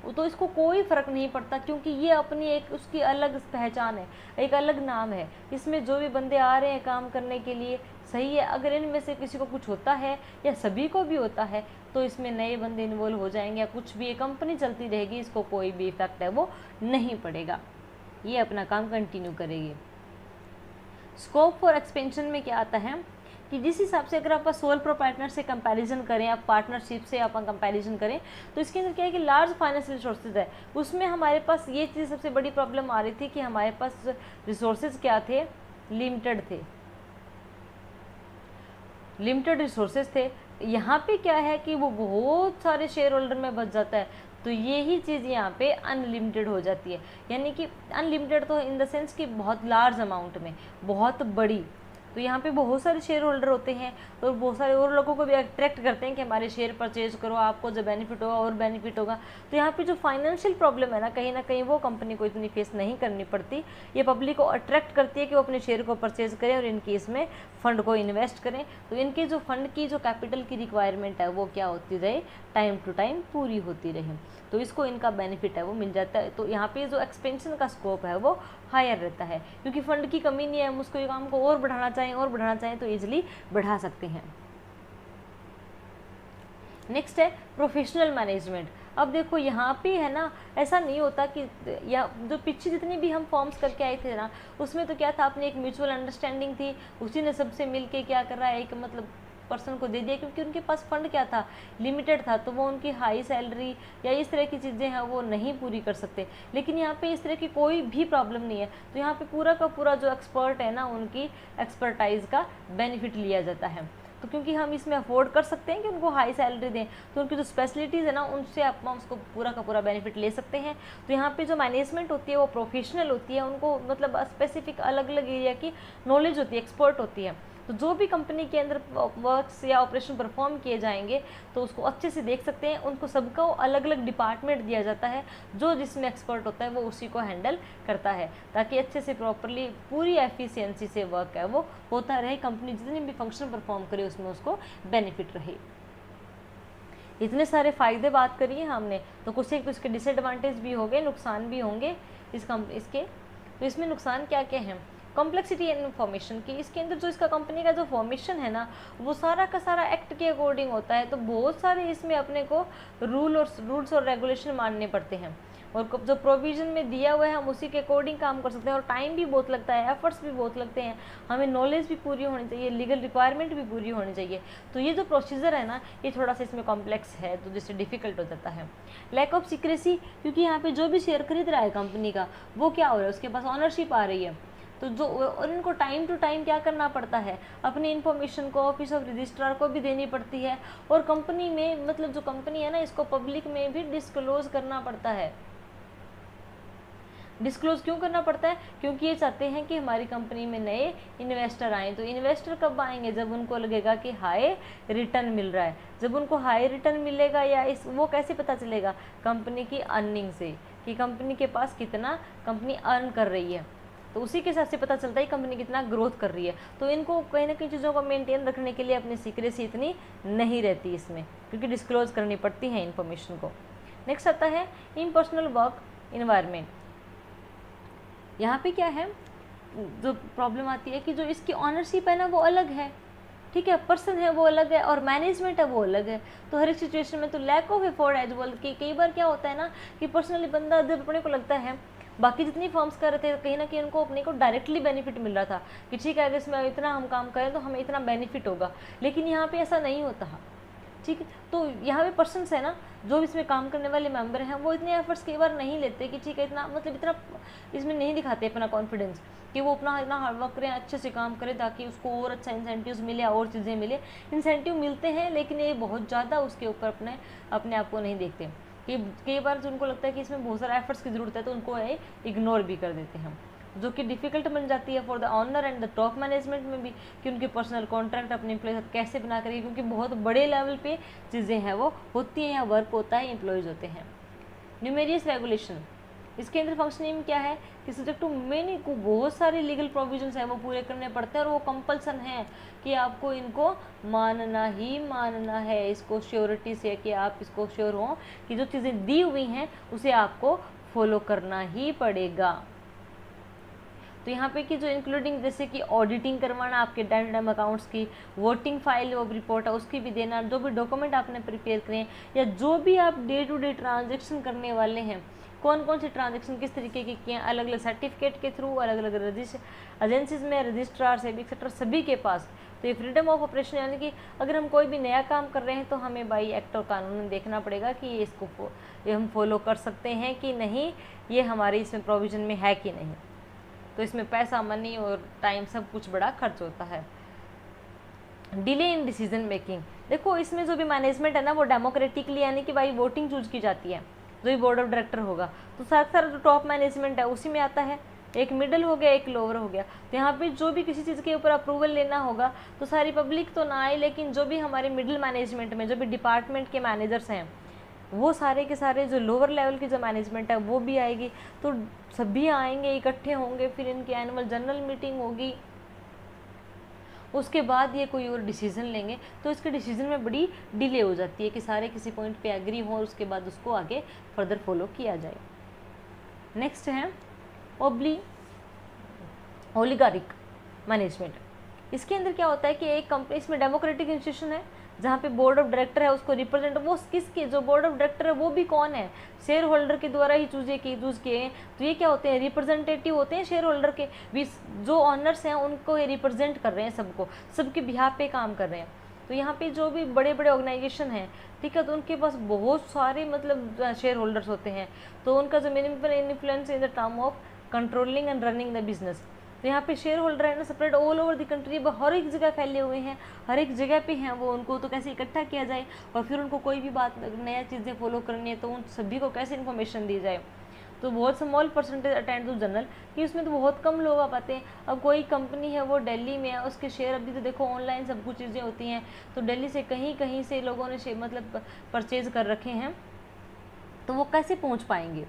तो इसको कोई फ़र्क नहीं पड़ता, क्योंकि ये अपनी एक उसकी अलग पहचान है, एक अलग नाम है। इसमें जो भी बंदे आ रहे हैं काम करने के लिए, सही है, अगर इनमें से किसी को कुछ होता है या सभी को भी होता है तो इसमें नए बंदे इन्वॉल्व हो जाएंगे या कुछ भी, ये कंपनी चलती रहेगी, इसको कोई भी इफेक्ट है वो नहीं पड़ेगा, ये अपना काम कंटिन्यू करेगी। स्कोप फॉर एक्सपेंशन में क्या आता है कि जिस हिसाब से अगर आप सोल प्रोप्राइटर से कंपैरिजन करें, आप पार्टनरशिप से आप कंपैरिजन करें, तो इसके अंदर क्या है कि लार्ज फाइनेंशियल रिसोर्सेज है, उसमें हमारे पास ये चीज़ सबसे बड़ी प्रॉब्लम आ रही थी कि हमारे पास रिसोर्सेज क्या थे, लिमिटेड थे, लिमिटेड रिसोर्सेज थे। यहाँ पे क्या है कि वो बहुत सारे शेयर होल्डर में बच जाता है, तो यही चीज़ यहाँ पे अनलिमिटेड हो जाती है। यानी कि अनलिमिटेड तो इन द सेंस कि बहुत लार्ज अमाउंट में, बहुत बड़ी, तो यहाँ पे बहुत सारे शेयर होल्डर होते हैं और बहुत सारे और लोगों को भी अट्रैक्ट करते हैं कि हमारे शेयर परचेज करो, आपको जो बेनिफिट होगा और बेनिफिट होगा। तो यहाँ पे जो फाइनेंशियल प्रॉब्लम है ना कहीं वो कंपनी को इतनी फेस नहीं करनी पड़ती, ये पब्लिक को अट्रैक्ट करती है कि वो अपने शेयर को परचेज करें और इनकी इसमें फ़ंड को इन्वेस्ट करें। तो इनके जो फंड की जो कैपिटल की रिक्वायरमेंट है वो क्या होती रहे, टाइम टू टाइम पूरी होती रहे, तो इसको इनका बेनिफिट है वो मिल जाता है। तो यहाँ पे जो एक्सपेंशन का स्कोप है वो हायर रहता है, क्योंकि फंड की कमी नहीं है, हम उसको ये काम को और बढ़ाना चाहें तो ईजिली बढ़ा सकते हैं। नेक्स्ट है प्रोफेशनल मैनेजमेंट। अब देखो यहाँ पे है ना, ऐसा नहीं होता कि या जो पीछे जितनी भी हम फॉर्म्स करके आए थे ना, उसमें तो क्या था, अपनी एक म्यूचुअल अंडरस्टैंडिंग थी, उसी ने सबसे मिलके क्या कर रहा है, एक मतलब पर्सन को दे दिया, क्योंकि उनके पास फंड क्या था, लिमिटेड था, तो वो उनकी हाई सैलरी या इस तरह की चीज़ें हैं वो नहीं पूरी कर सकते। लेकिन यहाँ पे इस तरह की कोई भी प्रॉब्लम नहीं है, तो यहाँ पे पूरा का पूरा जो एक्सपर्ट है ना, उनकी एक्सपर्टाइज का बेनिफिट लिया जाता है। तो क्योंकि हम इसमें अफोर्ड कर सकते हैं कि उनको हाई सैलरी दें, तो उनकी जो स्पेशलिटीज़ है ना, उनसे आप उसको पूरा का पूरा बेनिफिट ले सकते हैं। तो यहाँ पे जो मैनेजमेंट होती है वो प्रोफेशनल होती है, उनको मतलब स्पेसिफिक अलग अलग एरिया की नॉलेज होती है, एक्सपर्ट होती है। तो जो भी कंपनी के अंदर वर्क्स या ऑपरेशन परफॉर्म किए जाएंगे तो उसको अच्छे से देख सकते हैं। उनको सबको अलग अलग डिपार्टमेंट दिया जाता है, जो जिसमें एक्सपर्ट होता है वो उसी को हैंडल करता है, ताकि अच्छे से प्रॉपरली पूरी एफिशिएंसी से वर्क है वो होता रहे, कंपनी जितने भी फंक्शन परफॉर्म करे उसमें उसको बेनिफिट रहे। इतने सारे फ़ायदे बात करिए हमने, तो कुछ एक इसके डिसएडवांटेज भी होंगे, नुकसान भी होंगे इसके। तो इसमें नुकसान क्या क्या हैं, कॉम्प्लेक्सिटी एंड इन्फॉर्मेशन की, इसके अंदर जो इसका कंपनी का जो फॉर्मेशन है ना, वो सारा का सारा एक्ट के अकॉर्डिंग होता है, तो बहुत सारे इसमें अपने को रूल्स और रेगुलेशन मानने पड़ते हैं, और जो प्रोविज़न में दिया हुआ है हम उसी के अकॉर्डिंग काम कर सकते हैं, और टाइम भी बहुत लगता है, एफर्ट्स भी बहुत लगते हैं, हमें नॉलेज भी पूरी होनी चाहिए, लीगल रिक्वायरमेंट भी पूरी होनी चाहिए। तो ये जो प्रोसीजर है ना, ये थोड़ा सा इसमें कॉम्प्लेक्स है, तो जिससे डिफिकल्ट हो जाता है। लैक ऑफ सीक्रेसी, क्योंकि यहाँ पे जो भी शेयर खरीद रहा है कंपनी का, वो क्या हो रहा है, उसके पास ऑनरशिप आ रही है, तो जो और इनको टाइम टू टाइम क्या करना पड़ता है, अपनी इन्फॉर्मेशन को ऑफिस ऑफ रजिस्ट्रार को भी देनी पड़ती है, और कंपनी में मतलब जो कंपनी है ना, इसको पब्लिक में भी डिस्क्लोज करना पड़ता है। डिस्क्लोज क्यों करना पड़ता है? क्योंकि ये चाहते हैं कि हमारी कंपनी में नए इन्वेस्टर आएँ। तो इन्वेस्टर कब आएंगे? जब उनको लगेगा कि हाई रिटर्न मिल रहा है। जब उनको हाई रिटर्न मिलेगा, या इस वो कैसे पता चलेगा? कंपनी की अर्निंग से, कि कंपनी के पास कितना कंपनी अर्न कर रही है, तो उसी के हिसाब से पता चलता है कंपनी कितना ग्रोथ कर रही है। तो इनको कहीं ना कहीं चीज़ों को मेंटेन रखने के लिए अपनी सीक्रेसी इतनी नहीं रहती इसमें, क्योंकि डिस्क्लोज करनी पड़ती है इन्फॉर्मेशन को। नेक्स्ट आता है इम्पर्सनल वर्क इन्वायरमेंट। यहाँ पे क्या है, जो प्रॉब्लम आती है कि जो इसकी ऑनरशिप है ना वो अलग है, ठीक है, पर्सन है वो अलग है, और मैनेजमेंट है वो अलग है। तो हर एक सिचुएशन में तो lack of effort as well, कि कई बार क्या होता है ना कि पर्सनली बंदा जब अपने को लगता है, बाकी जितनी फर्म्स कर रहे थे कहीं ना कहीं उनको अपने को डायरेक्टली बेनिफिट मिल रहा था कि ठीक है अगर इसमें इतना हम काम करें तो हमें इतना बेनिफिट होगा, लेकिन यहाँ पे ऐसा नहीं होता, ठीक है। तो यहाँ पे पर्सन्स है ना, जो इसमें काम करने वाले मेंबर हैं, वो इतने एफर्ट्स कई बार नहीं लेते कि ठीक है इतना मतलब इतना इसमें नहीं दिखाते अपना कॉन्फिडेंस कि वो अपना इतना हार्डवर्क करें, अच्छे से काम करें, ताकि उसको और अच्छा इंसेंटिव्स मिले, और चीज़ें मिले। इंसेंटिव मिलते हैं लेकिन ये बहुत ज़्यादा उसके ऊपर अपने आप को नहीं देखते। कई बार जो उनको लगता है कि इसमें बहुत सारा एफर्ट्स की ज़रूरत है, तो उनको ये इग्नोर भी कर देते हैं, जो कि डिफ़िकल्ट बन जाती है for the owner and the top management में भी, कि उनके पर्सनल कॉन्ट्रैक्ट अपने एम्प्लॉय साथ कैसे बना करेंगे, क्योंकि बहुत बड़े लेवल पे चीज़ें हैं वो होती हैं, या वर्क होता है, एम्प्लॉयज़ होते हैं। न्यूमेरियस रेगुलेशन, इसके अंदर फंक्शनिंग क्या है कि सब्जेक्ट टू मेनी को बहुत सारे लीगल प्रोविजंस हैं वो पूरे करने पड़ते हैं, और वो कंपल्सन है कि आपको इनको मानना ही मानना है, इसको श्योरिटी से, कि आप इसको श्योर हो कि जो चीज़ें दी हुई हैं उसे आपको फॉलो करना ही पड़ेगा। तो यहाँ पे कि जो इंक्लूडिंग जैसे कि ऑडिटिंग करवाना आपके टाइम अकाउंट्स की, वोटिंग फाइल और रिपोर्ट है उसकी भी देना, जो भी डॉक्यूमेंट आपने प्रिपेयर करें, या जो भी आप डे टू डे ट्रांजेक्शन करने वाले हैं, कौन कौन से ट्रांजेक्शन किस तरीके के किए हैं, अलग अलग सर्टिफिकेट के थ्रू, अलग अलग एजेंसीज में, रजिस्ट्रार से एक्सेट्रा सभी के पास। तो ये फ्रीडम ऑफ ऑपरेशन, यानी कि अगर हम कोई भी नया काम कर रहे हैं तो हमें बाई एक्ट और कानून में देखना पड़ेगा कि ये हम फॉलो कर सकते हैं कि नहीं, ये हमारे इसमें प्रोविज़न में है कि नहीं। तो इसमें पैसा, मनी और टाइम सब कुछ बड़ा खर्च होता है। डिले इन डिसीजन मेकिंग, देखो इसमें जो भी मैनेजमेंट है ना वो डेमोक्रेटिकली, यानी कि भाई वोटिंग चूज की जाती है, जो भी बोर्ड ऑफ डायरेक्टर होगा, तो सारा जो टॉप मैनेजमेंट है उसी में आता है, एक मिडल हो गया, एक लोअर हो गया। तो यहाँ पे जो भी किसी चीज़ के ऊपर अप्रूवल लेना होगा तो सारी पब्लिक तो ना आए, लेकिन जो भी हमारे मिडिल मैनेजमेंट में जो भी डिपार्टमेंट के मैनेजर्स हैं वो सारे के सारे, जो लोअर लेवल की जो मैनेजमेंट है वो भी आएगी, तो सभी आएंगे, इकट्ठे होंगे, फिर इनकी एनुअल जनरल मीटिंग होगी, उसके बाद ये कोई और डिसीजन लेंगे। तो इसके डिसीजन में बड़ी डिले हो जाती है कि सारे किसी पॉइंट पे एग्री हों और उसके बाद उसको आगे फर्दर फॉलो किया जाए। नेक्स्ट है ओलिगारिक मैनेजमेंट। इसके अंदर क्या होता है कि एक कंपनी, इसमें डेमोक्रेटिक इंस्टीट्यूशन है जहाँ पे बोर्ड ऑफ डायरेक्टर है, उसको रिप्रेजेंट, वो किसके, जो बोर्ड ऑफ डायरेक्टर है वो भी कौन है, शेयर होल्डर के द्वारा ही चूज किए हैं। तो ये क्या होते हैं, रिप्रेजेंटेटिव होते हैं शेयर होल्डर के भी, जो ऑनर्स हैं उनको ये रिप्रेजेंट कर रहे हैं, सबको, सबके बिहाफ पे काम कर रहे हैं। तो यहाँ पे जो भी बड़े बड़े ऑर्गेनाइजेशन हैं, ठीक है, तो उनके पास बहुत सारे मतलब शेयर होल्डर्स होते हैं, तो उनका जो minimum influence in the term of controlling and running the business. तो यहाँ पे शेयर होल्डर है ना separate all over the country, वो हर एक जगह फैले हुए हैं, हर एक जगह पे हैं वो, उनको तो कैसे इकट्ठा किया जाए, और फिर उनको कोई भी बात नया चीज़ें फॉलो करनी है तो उन सभी को कैसे इन्फॉर्मेशन दी जाए। तो बहुत small percentage attend to general, कि उसमें तो बहुत कम लोग आ पाते हैं। अब कोई कंपनी है वो दिल्ली में है, उसके शेयर अभी तो देखो ऑनलाइन सब कुछ चीज़ें होती हैं, तो दिल्ली से कहीं कहीं से लोगों ने मतलब परचेज कर रखे हैं, तो वो कैसे पहुँच पाएंगे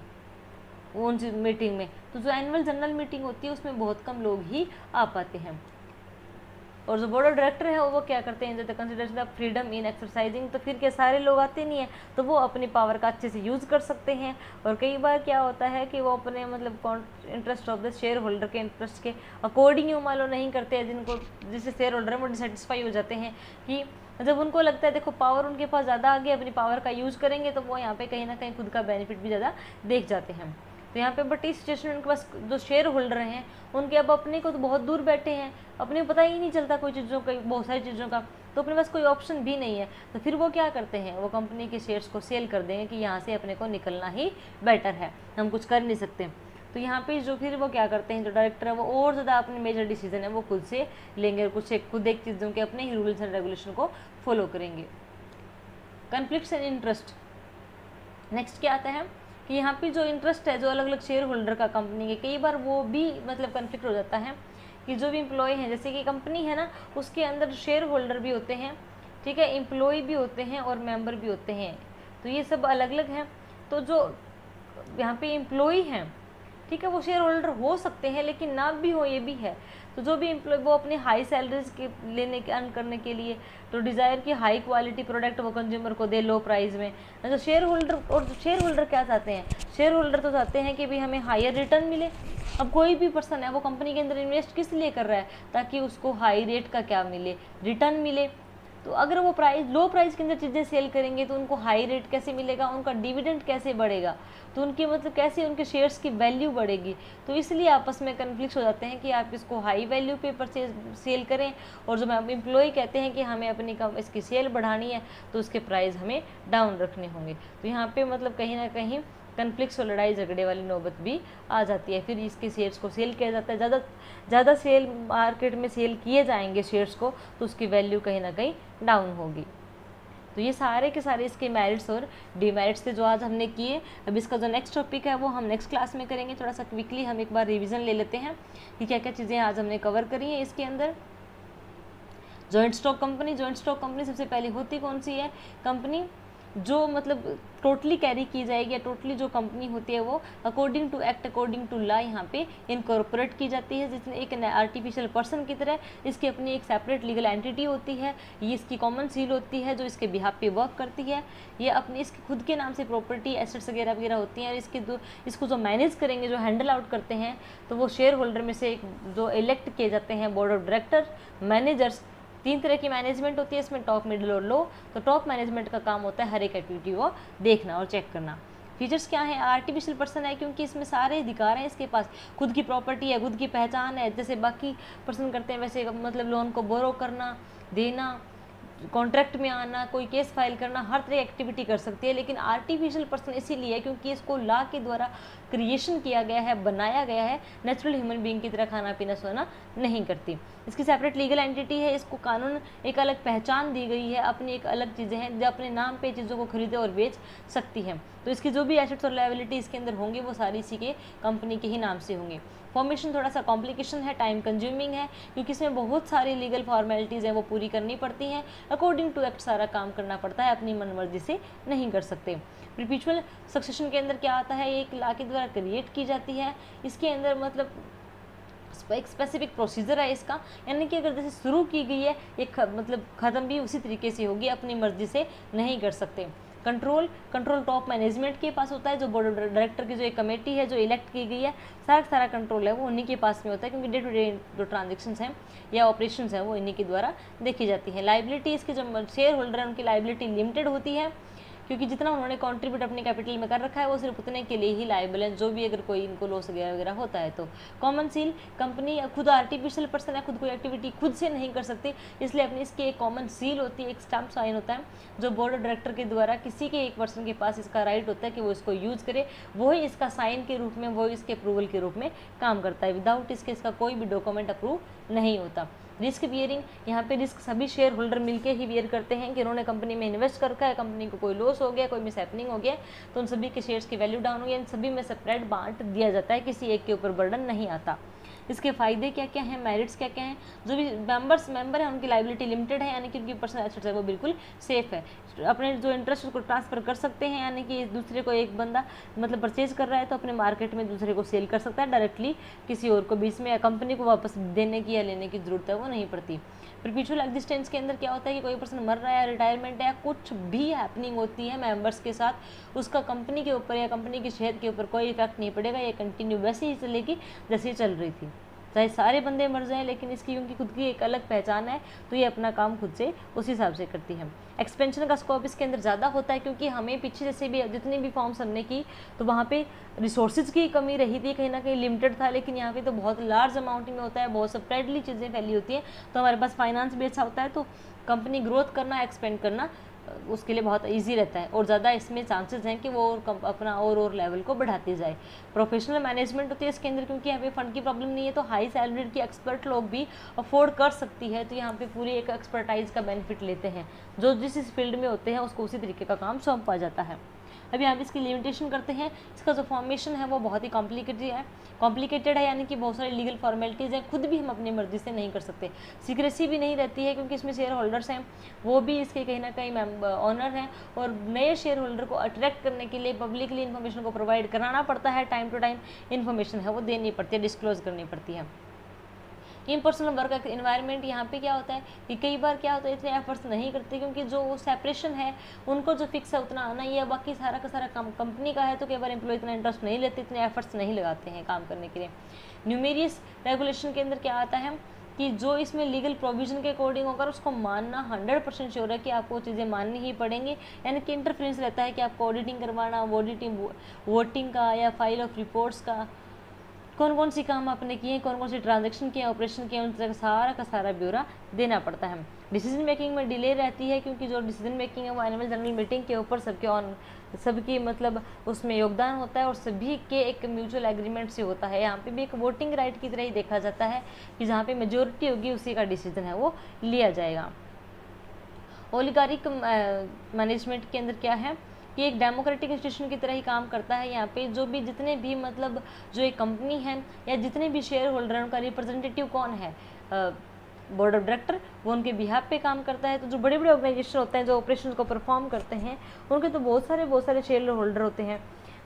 उन मीटिंग में। तो जो एनुअल जनरल मीटिंग होती है उसमें बहुत कम लोग ही आ पाते हैं। और जो बोर्ड ऑफ डायरेक्टर है वो क्या करते हैं, जब consider the freedom in exercising, तो फिर क्या सारे लोग आते नहीं हैं, तो वो अपनी पावर का अच्छे से यूज़ कर सकते हैं। और कई बार क्या होता है कि वो अपने मतलब interest of the share holder के इंटरेस्ट के अकॉर्डिंग मान लो नहीं करते हैं, जिससे शेयर होल्डर है वो डिससेटिस्फाई हो जाते हैं, कि जब उनको लगता है देखो पावर उनके पास ज़्यादा आ गई, अपनी पावर का यूज़ करेंगे, तो वो यहाँ पे कहीं ना कहीं खुद का बेनिफिट भी ज़्यादा देख जाते हैं। तो यहाँ पे बट इस सिचुएशन में उनके पास जो शेयर होल्डर हैं उनके अब अपने को तो बहुत दूर बैठे हैं, अपने को पता ही नहीं चलता कोई चीज़ों का, बहुत सारी चीज़ों का, तो अपने पास कोई ऑप्शन भी नहीं है। तो फिर वो क्या करते हैं, वो कंपनी के शेयर्स को सेल कर देंगे कि यहाँ से अपने को निकलना ही बेटर है, हम कुछ कर नहीं सकते। तो यहाँ पे जो फिर वो क्या करते हैं, जो डायरेक्टर है वो और ज़्यादा अपने मेजर डिसीजन है वो खुद से लेंगे और खुद एक चीज़ों के अपने ही रूल्स एंड रेगुलेशन को फॉलो करेंगे। कन्फ्लिक्ट्स एंड इंटरेस्ट, नेक्स्ट क्या आता है कि यहाँ पे जो इंटरेस्ट है जो अलग अलग शेयर होल्डर का कंपनी के, कई बार वो भी मतलब कन्फ्लिक्ट हो जाता है कि जो भी एम्प्लॉय हैं, जैसे कि कंपनी है ना, उसके अंदर शेयर होल्डर भी होते हैं, ठीक है, एम्प्लॉय भी होते हैं और मेंबर भी होते हैं, तो ये सब अलग अलग हैं। तो जो यहाँ पे एम्प्लॉय हैं, ठीक है, वो शेयर होल्डर हो सकते हैं लेकिन ना भी हो, ये भी है। तो जो भी एम्प्लॉय वो अपनी हाई सैलरीज के लेने के अर्न करने के लिए तो डिज़ायर की हाई क्वालिटी प्रोडक्ट वो कंज्यूमर को दे लो प्राइस में। तो शेयर होल्डर क्या चाहते हैं, शेयर होल्डर तो चाहते हैं कि भी हमें हायर रिटर्न मिले। अब कोई भी पर्सन है वो कंपनी के अंदर इन्वेस्ट किस लिए कर रहा है, ताकि उसको हाई रेट का क्या मिले, रिटर्न मिले। तो अगर वो लो प्राइस के अंदर चीज़ें सेल करेंगे तो उनको हाई रेट कैसे मिलेगा, उनका डिविडेंड कैसे बढ़ेगा, तो उनकी मतलब कैसे उनके शेयर्स की वैल्यू बढ़ेगी। तो इसलिए आपस में कन्फ्लिक्ट हो जाते हैं कि आप इसको हाई वैल्यू पे परचेज सेल करें, और जो एम्प्लॉय कहते हैं कि हमें अपनी इसकी सेल बढ़ानी है तो उसके प्राइस हमें डाउन रखने होंगे। तो यहाँ पे मतलब कहीं ना कहीं कन्फ्लिक्ट्स और लड़ाई झगड़े वाली नौबत भी आ जाती है। फिर इसके शेयर्स को सेल किया जाता है, ज़्यादा सेल मार्केट में सेल किए जाएंगे शेयर्स को तो उसकी वैल्यू कहीं ना कहीं डाउन होगी। तो ये सारे के सारे इसके मेरिट्स और डिमेरिट्स थे जो आज हमने किए। अब इसका जो नेक्स्ट टॉपिक है वो हम नेक्स्ट क्लास में करेंगे। थोड़ा सा क्विकली हम एक बार रिवीजन ले लेते हैं कि क्या क्या चीज़ें आज हमने कवर करी हैं इसके अंदर। जॉइंट स्टॉक कंपनी सबसे पहले होती कौन सी है, कंपनी जो मतलब टोटली कैरी की जाएगी, या टोटली जो कंपनी होती है वो according to act according to law यहाँ पे इनकॉर्पोरेट की जाती है, जिसमें एक आर्टिफिशियल पर्सन की तरह इसकी अपनी एक सेपरेट लीगल एंटिटी होती है। ये इसकी कॉमन सील होती है जो इसके बिहाफ पे वर्क करती है। ये अपनी इसके खुद के नाम से प्रॉपर्टी एसेट्स वगैरह वगैरह होती हैं, और इसको जो मैनेज करेंगे, जो हैंडल आउट करते हैं, तो वो शेयर होल्डर में से जो इलेक्ट किए जाते हैं बोर्ड ऑफ डायरेक्टर, मैनेजर्स। 3 तरह की मैनेजमेंट होती है इसमें, टॉप, मिडिल और लो। तो टॉप मैनेजमेंट का काम होता है हर एक एक्टिविटी को देखना और चेक करना। फीचर्स क्या है, आर्टिफिशियल पर्सन है क्योंकि इसमें सारे अधिकार हैं इसके पास, खुद की प्रॉपर्टी है, खुद की पहचान है, जैसे बाकी पर्सन करते हैं वैसे मतलब लोन को बोरो करना, देना, कॉन्ट्रैक्ट में आना, कोई केस फाइल करना, हर तरह की एक्टिविटी कर सकती है। लेकिन आर्टिफिशियल पर्सन इसीलिए है क्योंकि इसको लॉ के द्वारा क्रिएशन किया गया है, बनाया गया है, नेचुरल ह्यूमन बीइंग की तरह खाना पीना सोना नहीं करती। इसकी सेपरेट लीगल एंटिटी है, इसको कानून एक अलग पहचान दी गई है, अपनी एक अलग चीज़ें हैं जो अपने नाम पे चीज़ों को खरीदे और बेच सकती हैं। तो इसकी जो भी एसेट्स और लायबिलिटी इसके अंदर होंगी वो सारी इसी के कंपनी के ही नाम से होंगे। फॉर्मेशन थोड़ा सा कॉम्प्लिकेशन है, टाइम कंज्यूमिंग है क्योंकि इसमें बहुत सारी लीगल फॉर्मेलिटीज़ हैं वो पूरी करनी पड़ती हैं, अकॉर्डिंग टू एक्ट सारा काम करना पड़ता है, अपनी मनमर्जी से नहीं कर सकते। परपेचुअल सक्सेशन के अंदर क्या आता है, एक लॉ के द्वारा क्रिएट की जाती है, इसके अंदर मतलब एक स्पेसिफिक प्रोसीजर है इसका, यानी कि अगर जैसे शुरू की गई है एक मतलब ख़त्म भी उसी तरीके से होगी, अपनी मर्जी से नहीं कर सकते। कंट्रोल टॉप मैनेजमेंट के पास होता है, जो बोर्ड ऑफ डायरेक्टर की जो एक कमेटी है जो इलेक्ट की गई है, सारा कंट्रोल है वो उन्हीं के पास में होता है, क्योंकि डे टू डे जो ट्रांजेक्शन्स हैं या ऑपरेशंस हैं वो इन्हीं के द्वारा देखी जाती है। लाइबिलिटी, इसके जो शेयर होल्डर हैं उनकी लाइबिलिटी लिमिटेड होती है, क्योंकि जितना उन्होंने कंट्रीब्यूट अपने कैपिटल में कर रखा है वो सिर्फ उतने के लिए ही लायबल है, जो भी अगर कोई इनको लॉस वगैरह होता है तो। कॉमन सील, कंपनी खुद आर्टिफिशियल पर्सन है, खुद कोई एक्टिविटी खुद से नहीं कर सकती, इसलिए अपनी इसकी एक कॉमन सील होती है, एक स्टैम्प साइन होता है जो बोर्ड ऑफ डायरेक्टर के द्वारा किसी के एक पर्सन के पास इसका राइट होता है कि वो इसको यूज़ करे, वही इसका साइन के रूप में, वही इसके अप्रूवल के रूप में काम करता है। विदाउट इसके इसका कोई भी डॉक्यूमेंट अप्रूव नहीं होता। रिस्क बियरिंग, यहाँ पे रिस्क सभी शेयर होल्डर मिलकर ही बियर करते हैं कि उन्होंने कंपनी में इन्वेस्ट कर रखा है, कंपनी को कोई लॉस हो गया, कोई मिसहैपनिंग हो गया तो उन सभी के शेयर्स की वैल्यू डाउन हो गई, इन सभी में सेपरेट बांट दिया जाता है, किसी एक के ऊपर बर्डन नहीं आता। इसके फायदे क्या क्या हैं, मेरिट्स क्या क्या हैं, जो भी मेंबर हैं उनकी लाइबिलिटी लिमिटेड है, यानी कि उनकी पर्सनल एसेट्स है वो बिल्कुल सेफ है, अपने जो इंटरेस्ट उसको ट्रांसफर कर सकते हैं, यानी कि दूसरे को एक बंदा मतलब परचेज कर रहा है तो अपने मार्केट में दूसरे को सेल कर सकता है डायरेक्टली, किसी और को बीच में या कंपनी को वापस देने की या लेने की जरूरत है वो नहीं पड़ती। परपेचुअल एग्जिस्टेंस के अंदर क्या होता है कि कोई पर्सन मर रहा है, रिटायरमेंट है या कुछ भी हैपनिंग होती है मेंबर्स के साथ, उसका कंपनी के ऊपर या कंपनी के शेयर के ऊपर कोई इफेक्ट नहीं पड़ेगा, ये कंटिन्यू वैसे ही चलेगी जैसे ही चल रही थी, चाहे सारे बंदे मर जाएं, लेकिन इसकी क्योंकि खुद की एक अलग पहचान है तो ये अपना काम खुद से उस हिसाब से करती है। एक्सपेंशन का स्कोप इसके अंदर ज़्यादा होता है क्योंकि हमें पीछे जैसे भी जितनी भी फॉर्म्स हमने की तो वहाँ पे रिसोर्सेज की कमी रही थी, कहीं ना कहीं लिमिटेड था, लेकिन यहाँ पे तो बहुत लार्ज अमाउंट में होता है, बहुत स्प्रेडली चीज़ें फैली होती हैं, तो हमारे पास फाइनेंस भी अच्छा होता है, तो कंपनी ग्रोथ करना, एक्सपेंड करना उसके लिए बहुत ईजी रहता है और ज़्यादा इसमें चांसेस हैं कि वो अपना और लेवल को बढ़ाती जाए। प्रोफेशनल मैनेजमेंट होती है इसके अंदर, क्योंकि यहाँ पे फंड की प्रॉब्लम नहीं है, तो हाई सैलरीड की एक्सपर्ट लोग भी अफोर्ड कर सकती है। तो यहाँ पे पूरी एक एक्सपर्टाइज का बेनिफिट लेते हैं, जो जिस फील्ड में होते हैं उसको उसी तरीके का काम सौंपा जाता है। अब यहाँ पे इसकी लिमिटेशन करते हैं। इसका जो फॉर्मेशन है वो बहुत ही कॉम्प्लिकेटेड है, यानी कि बहुत सारी लीगल फॉर्मेलिटीज़ हैं, खुद भी हम अपनी मर्जी से नहीं कर सकते। सीक्रेसी भी नहीं रहती है, क्योंकि इसमें शेयर होल्डर्स हैं, वो भी इसके कहीं ना कहीं ऑनर हैं, और नए शेयर होल्डर को अट्रैक्ट करने के लिए पब्लिकली इन्फॉर्मेशन को प्रोवाइड कराना पड़ता है। टाइम टू टाइम इन्फॉर्मेशन है वो देनी पड़ती है, डिस्क्लोज करनी पड़ती है। इम्पर्सनल वर्क इन्वायरमेंट, यहाँ पे क्या होता है कि कई बार क्या होता है इतने एफर्ट्स नहीं करते, क्योंकि जो सेपरेशन है उनको जो फिक्स है उतना आना ही है, बाकी सारा का सारा काम कंपनी का है, तो कई बार एम्प्लॉय इतना इंटरेस्ट नहीं लेते, इतने एफर्ट्स नहीं लगाते हैं काम करने के लिए। न्यूमेरियस रेगुलेशन के अंदर क्या आता है कि जो इसमें लीगल प्रोविजन के अकॉर्डिंग होगा उसको मानना 100% श्योर है कि आपको चीज़ें माननी ही पड़ेंगी, यानी कि इंटरफेरेंस रहता है कि आपको ऑडिटिंग करवाना, वोटिंग का या फाइल ऑफ रिपोर्ट्स का, कौन कौन सी काम आपने किए, कौन कौन सी ट्रांजैक्शन किए, ऑपरेशन किए, उन सारा का सारा ब्यौरा देना पड़ता है। डिसीजन मेकिंग में डिले रहती है, क्योंकि जो डिसीजन मेकिंग है वो एनुअल जनरल मीटिंग के ऊपर सबकी मतलब उसमें योगदान होता है, और सभी के एक म्यूचुअल एग्रीमेंट से होता है। यहाँ पे भी एक वोटिंग राइट की तरह ही देखा जाता है कि जहाँ पे मेजोरिटी होगी उसी का डिसीजन है वो लिया जाएगा। ओलिगारिक मैनेजमेंट के अंदर क्या है कि एक डेमोक्रेटिक इंस्टीट्यूशन की तरह ही काम करता है। यहाँ पे जो भी जितने भी मतलब जो एक कंपनी है या जितने भी शेयर होल्डर हैं उनका रिप्रेजेंटेटिव कौन है, बोर्ड ऑफ डायरेक्टर, वो उनके बिहाफ पे काम करता है। तो जो बड़े बड़े ऑर्गेनाइजेशन होते हैं जो ऑपरेशन को परफॉर्म करते हैं उनके तो बहुत सारे शेयर होल्डर होते हैं।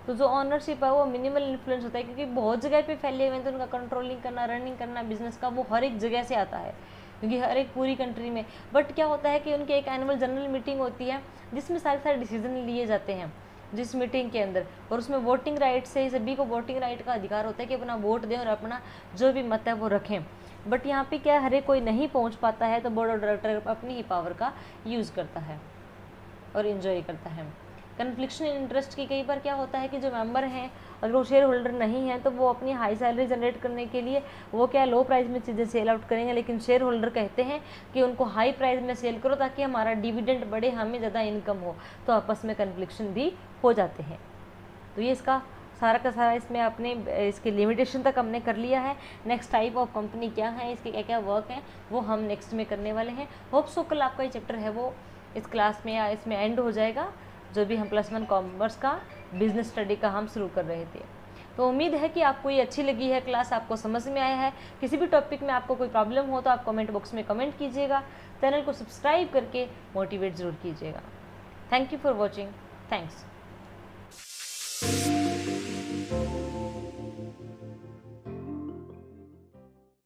तो जो ऑनरशिप है वो मिनिमल इन्फ्लुएंस होता है, क्योंकि बहुत जगह पे फैले हुए हैं, तो उनका कंट्रोलिंग करना, रनिंग करना बिजनेस का वो हर एक जगह से आता है, क्योंकि हर एक पूरी कंट्री में। बट क्या होता है कि उनकी एक एनुअल जनरल मीटिंग होती है जिसमें सारे डिसीजन लिए जाते हैं जिस मीटिंग के अंदर, और उसमें वोटिंग राइट से सभी को वोटिंग राइट का अधिकार होता है कि अपना वोट दें और अपना जो भी मत है वो रखें। बट यहाँ पे क्या हर एक कोई नहीं पहुँच पाता है, तो बोर्ड ऑफ डायरेक्टर अपनी ही पावर का यूज़ करता है और इन्जॉय करता है। कन्फ्लिक्शन इन इंटरेस्ट की कई बार क्या होता है कि जो मेंबर हैं अगर वो शेयर होल्डर नहीं है तो वो अपनी हाई सैलरी जनरेट करने के लिए वो क्या लो प्राइस में चीज़ें सेल आउट करेंगे, लेकिन शेयर होल्डर कहते हैं कि उनको हाई प्राइस में सेल करो ताकि हमारा डिविडेंड बढ़े, हमें ज़्यादा इनकम हो, तो आपस में कन्फ्लिक्शन भी हो जाते हैं। तो ये इसका सारा का सारा इसमें आपने इसके लिमिटेशन तक हमने कर लिया है। नेक्स्ट टाइप ऑफ कंपनी क्या है, इसके क्या क्या वर्क हैं, वो हम नेक्स्ट में करने वाले हैं। होप सो कल आपका ये चैप्टर है वो इस क्लास में या इसमें एंड हो जाएगा, जो भी हम +1 कॉमर्स का बिजनेस स्टडी का हम शुरू कर रहे थे। तो उम्मीद है कि आपको ये अच्छी लगी है क्लास, आपको समझ में आया है। किसी भी टॉपिक में आपको कोई प्रॉब्लम हो तो आप कमेंट बॉक्स में कमेंट कीजिएगा, चैनल को सब्सक्राइब करके मोटिवेट ज़रूर कीजिएगा। Thank you for watching, thanks.